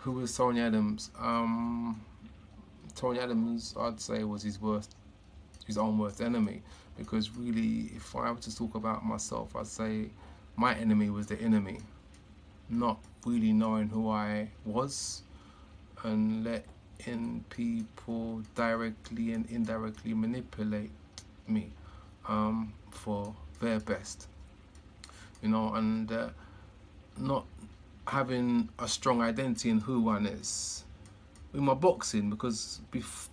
Who was Tony Adams? Tony Adams, I'd say, was his own worst enemy. Because really, if I were to talk about myself, I'd say my enemy was the enemy. Not really knowing who I was and letting people directly and indirectly manipulate me for their best. And not having a strong identity in who one is. In my boxing, because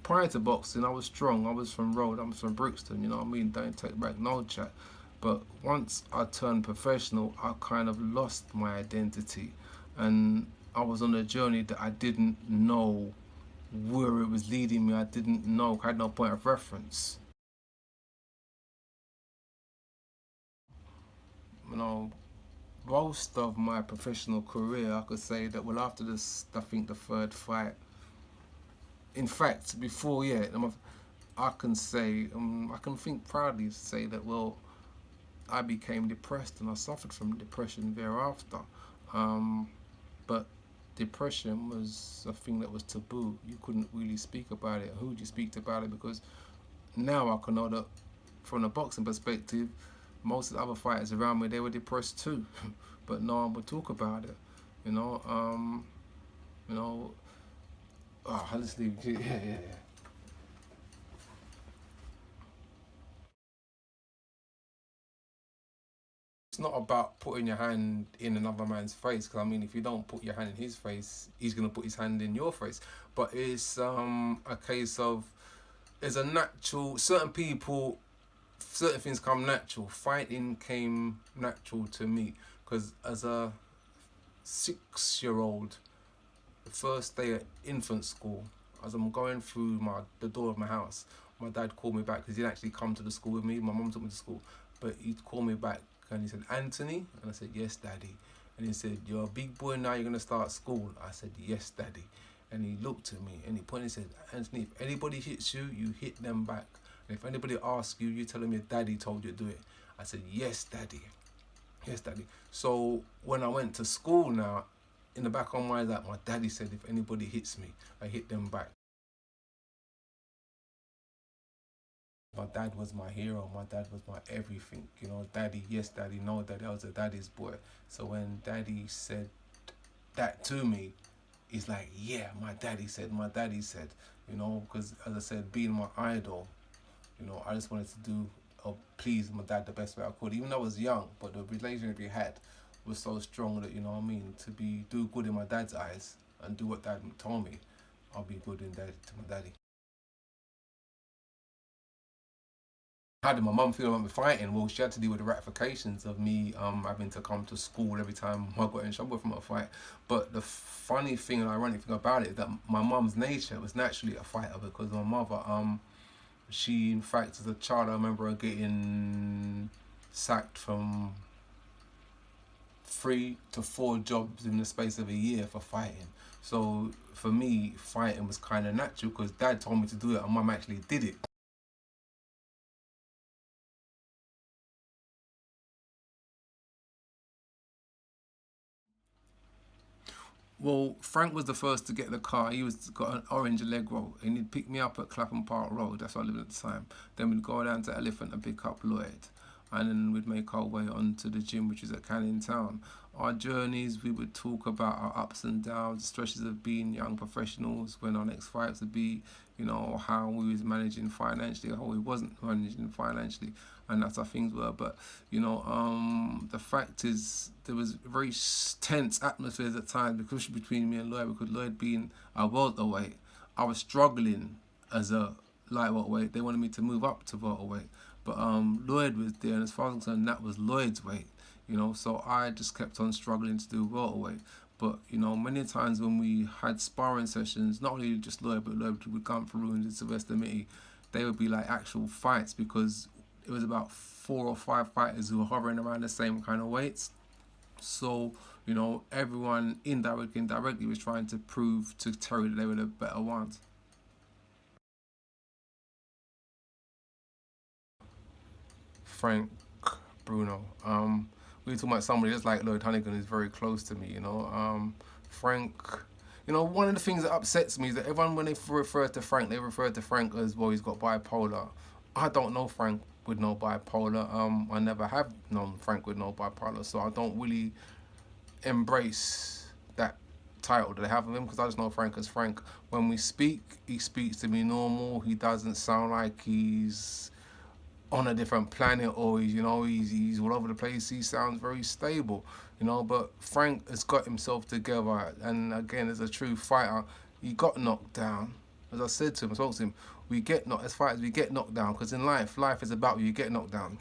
prior to boxing, I was strong. I was from Road, I was from Brixton, you know what I mean? Don't take back no chat. But once I turned professional, I kind of lost my identity. And I was on a journey that I didn't know where it was leading me. I didn't know, I had no point of reference. You know, most of my professional career, I could say that, well, after this, I think the third fight, in fact, before, yeah, I can say, I can think proudly say that, well, I became depressed and I suffered from depression thereafter. Um, but depression was a thing that was taboo. You couldn't really speak about it. Who would you speak about it? Because now I can know that from a boxing perspective, most of the other fighters around me, they were depressed too. But no one would talk about it. You know, you know, I'll just leave. Yeah. It's not about putting your hand in another man's face, because I mean, if you don't put your hand in his face, he's gonna put his hand in your face. But it's a case of, there's a natural, certain people, certain things come natural. Fighting came natural to me because as a 6-year-old, the first day at infant school, as I'm going through the door of my house, my dad called me back because he'd actually come to the school with me. My mum took me to school, but he'd call me back and he said, "Anthony," and I said, "Yes, Daddy." And he said, "You're a big boy now. You're gonna start school." I said, "Yes, Daddy." And he looked at me and he pointed and said, "Anthony, if anybody hits you, you hit them back. And if anybody asks you, you tell them your daddy told you to do it." I said, "Yes, Daddy. Yes, Daddy." So when I went to school now, in the back of my mind, like, my daddy said, if anybody hits me, I hit them back. My dad was my hero. My dad was my everything. Daddy, yes, Daddy, no, Daddy. I was a daddy's boy. So when Daddy said that to me, he's like, yeah, my daddy said, my daddy said. Because as I said, being my idol, I just wanted to do or please my dad the best way I could. Even though I was young, but the relationship we had was so strong that, to do good in my dad's eyes and do what dad told me, I'll be good in dad to my daddy. How did my mum feel about me fighting? Well, she had to deal with the ratifications of me having to come to school every time I got in trouble from a fight. But the funny thing and ironic thing about it is that my mum's nature was naturally a fighter, because my mother, she, in fact, as a child, I remember her getting sacked from 3 to 4 jobs in the space of a year for fighting. So for me, fighting was kind of natural because dad told me to do it and mum actually did it. Well, Frank was the first to get the car. He was got an orange leg roll, and he'd pick me up at Clapham Park Road. That's where I lived at the time. Then we'd go down to Elephant and pick up Lloyd, and then we'd make our way onto the gym, which is at Canning Town. Our journeys, we would talk about our ups and downs, the stresses of being young professionals. When our next fights would be, how we was managing financially, how we wasn't managing financially, and that's how things were. But the fact is, there was very tense atmospheres at times, because between me and Lloyd, because Lloyd being a welterweight, I was struggling as a lightweight weight. They wanted me to move up to welterweight, but Lloyd was there, and as far as I'm concerned, that was Lloyd's weight. So I just kept on struggling to do welterweight. But many times when we had sparring sessions, not only just Lloyd, but Lloyd would come through and Sylvester Mitty, they would be like actual fights, because it was about 4 or 5 fighters who were hovering around the same kind of weights. So, everyone indirectly was trying to prove to Terry that they were the better ones. Frank Bruno. We were talking about somebody just like Lloyd Honeyghan, is very close to me. Frank, You know, one of the things that upsets me is that everyone, when they refer to Frank, they refer to Frank as, well, he's got bipolar. I don't know Frank with no bipolar. I never have known Frank with no bipolar, so I don't really embrace that title that they have of him, because I just know Frank as Frank. When we speak, he speaks to me normal. He doesn't sound like he's on a different planet, or he's all over the place. He sounds very stable, but Frank has got himself together, and again, as a true fighter, he got knocked down. As I said to him, I spoke to him, as fighters, we get knocked down, because in life is about you get knocked down.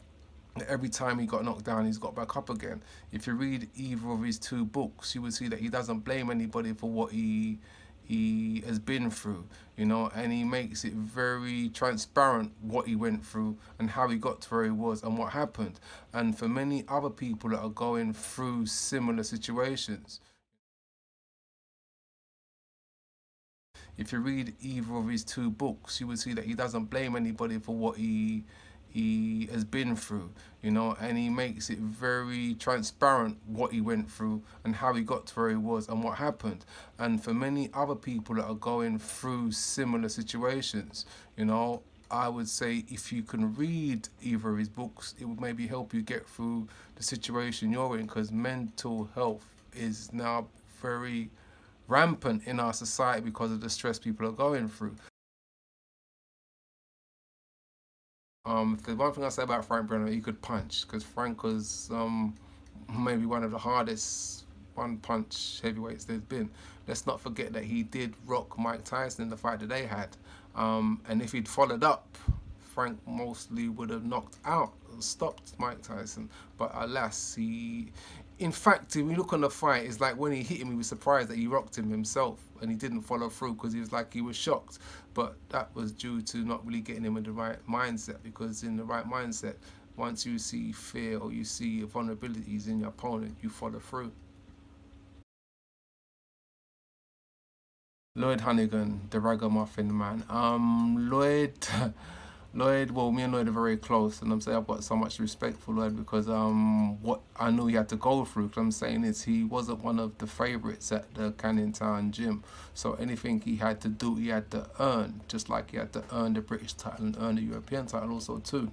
Every time he got knocked down, he's got back up again. If you read either of his two books, you would see that he doesn't blame anybody for what he has been through, and he makes it very transparent what he went through and how he got to where he was and what happened. And for many other people that are going through similar situations, if you read either of his two books, you would see that he doesn't blame anybody for what he has been through, and he makes it very transparent what he went through and how he got to where he was and what happened. And for many other people that are going through similar situations, I would say if you can read either of his books, it would maybe help you get through the situation you're in, because mental health is now very rampant in our society because of the stress people are going through. The one thing I say about Frank Bruno, he could punch, because Frank was maybe one of the hardest one-punch heavyweights there's been. Let's not forget that he did rock Mike Tyson in the fight that they had. And if he'd followed up, Frank mostly would have knocked out and stopped Mike Tyson. But alas, in fact, when you look on the fight, it's like when he hit him, he was surprised that he rocked him himself, and he didn't follow through, because he was shocked. But that was due to not really getting him in the right mindset, because in the right mindset, once you see fear or you see vulnerabilities in your opponent, you follow through. Lloyd Honeyghan, the ragamuffin man. Lloyd, Lloyd. Well, me and Lloyd are very close, and I'm saying I've got so much respect for Lloyd, because what I knew he had to go through. Because I'm saying is he wasn't one of the favourites at the Canning Town gym, so anything he had to do, he had to earn, just like he had to earn the British title and earn the European title also too.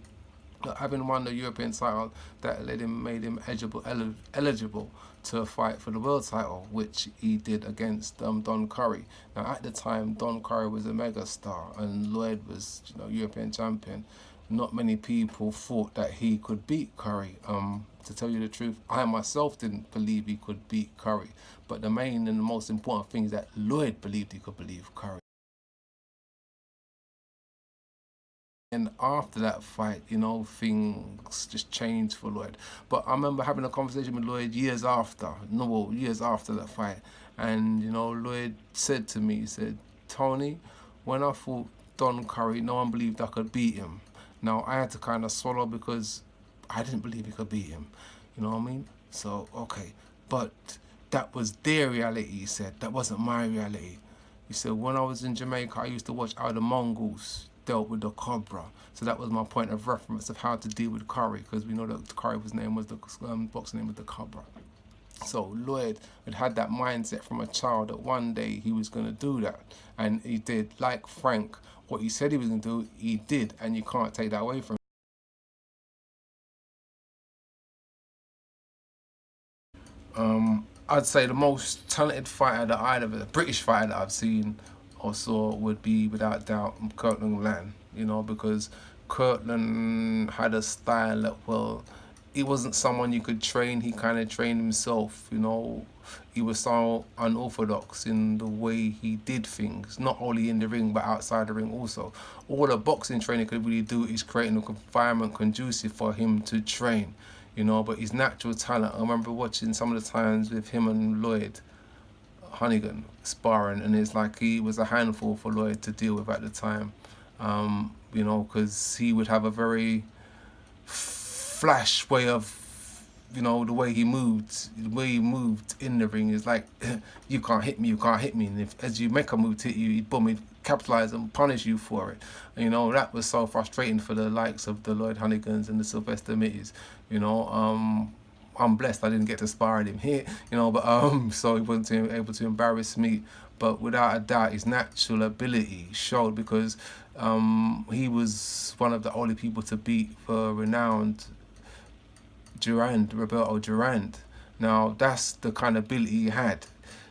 Having won the European title, that made him eligible to fight for the world title, which he did against Don Curry. Now at the time, Don Curry was a mega star and Lloyd was European champion. Not many people thought that he could beat Curry. To tell you the truth, I myself didn't believe he could beat Curry. But the main and the most important thing is that Lloyd believed he could beat Curry. And after that fight, things just changed for Lloyd. But I remember having a conversation with Lloyd years after that fight. And, Lloyd said to me, he said, Tony, when I fought Don Curry, no one believed I could beat him. Now, I had to kind of swallow, because I didn't believe he could beat him. You know what I mean? So, okay. But that was their reality, he said. That wasn't my reality. He said, when I was in Jamaica, I used to watch how the Mongols dealt with the Cobra. So that was my point of reference of how to deal with Curry, because we know that Curry's name was the boxing name was the Cobra. So Lloyd had that mindset from a child that one day he was going to do that, and he did. Like Frank, what he said he was going to do, he did, and you can't take that away from him. I'd say the most talented fighter the British fighter that I've seen or saw would be without doubt Kirtland, because Kirtland had a style that, well, he wasn't someone you could train. He kind of trained himself, He was so unorthodox in the way he did things, not only in the ring but outside the ring also. All a boxing trainer could really do is create an environment conducive for him to train, but his natural talent. I remember watching some of the times with him and Lloyd Honeyghan sparring, and it's like he was a handful for Lloyd to deal with at the time, because he would have a very flash way of, the way he moved in the ring is like, you can't hit me, and if as you make a move to hit you, he'd capitalize and punish you for it. That was so frustrating for the likes of the Lloyd Honeyghans and the Sylvester Mitties. I'm blessed I didn't get to spar with him here, but so he wasn't able to embarrass me. but without a doubt his natural ability showed, because he was one of the only people to beat the renowned Roberto Durand. Now that's the kind of ability he had.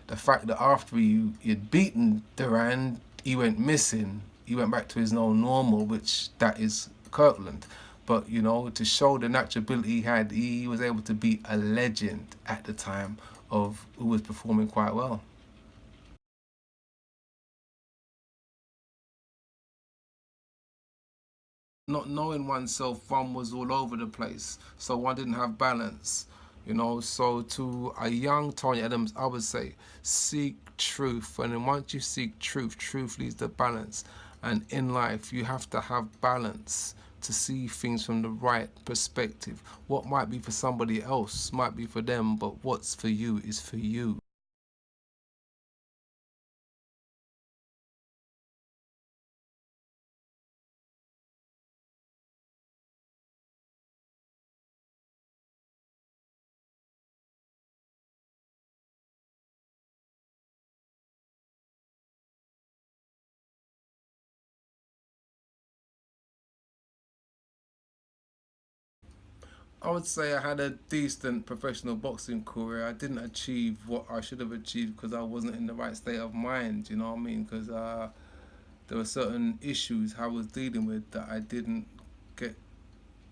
The fact that after he'd beaten Durand, he went missing. He went back to his own normal, which that is Kirkland. But to show the natural ability he had, he was able to beat a legend at the time of who was performing quite well. Not knowing oneself, one was all over the place, so one didn't have balance. So to a young Tony Adams, I would say seek truth, and then once you seek truth, truth leads to balance. And in life, you have to have balance to see things from the right perspective. What might be for somebody else might be for them, but what's for you is for you. I would say I had a decent professional boxing career. I didn't achieve what I should have achieved because I wasn't in the right state of mind, you know what I mean? Because there were certain issues I was dealing with that I didn't get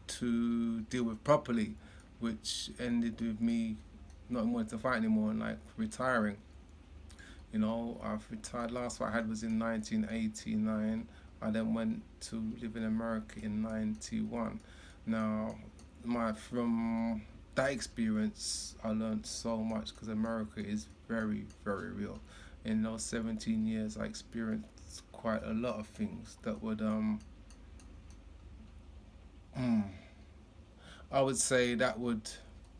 to deal with properly, which ended with me not wanting to fight anymore and like retiring. I've retired. Last fight I had was in 1989. I then went to live in America in 91. Now, from that experience, I learned so much because America is very, very real. In those 17 years, I experienced quite a lot of things that would, mm, I would say, that would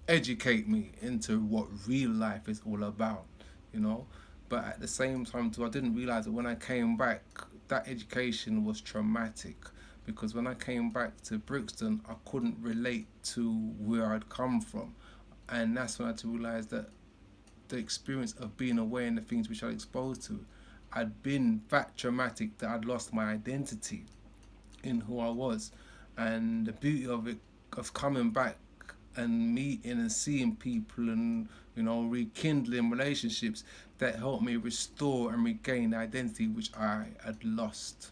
educate me into what real life is all about, you know. But at the same time, too, I didn't realize that when I came back, that education was traumatic, because when I came back to Brixton, I couldn't relate to where I'd come from, and that's when I had to realize that the experience of being away and the things which I was exposed to had been that traumatic that I'd lost my identity in who I was, and the beauty of it, of coming back and meeting and seeing people and rekindling relationships, that helped me restore and regain the identity which I had lost.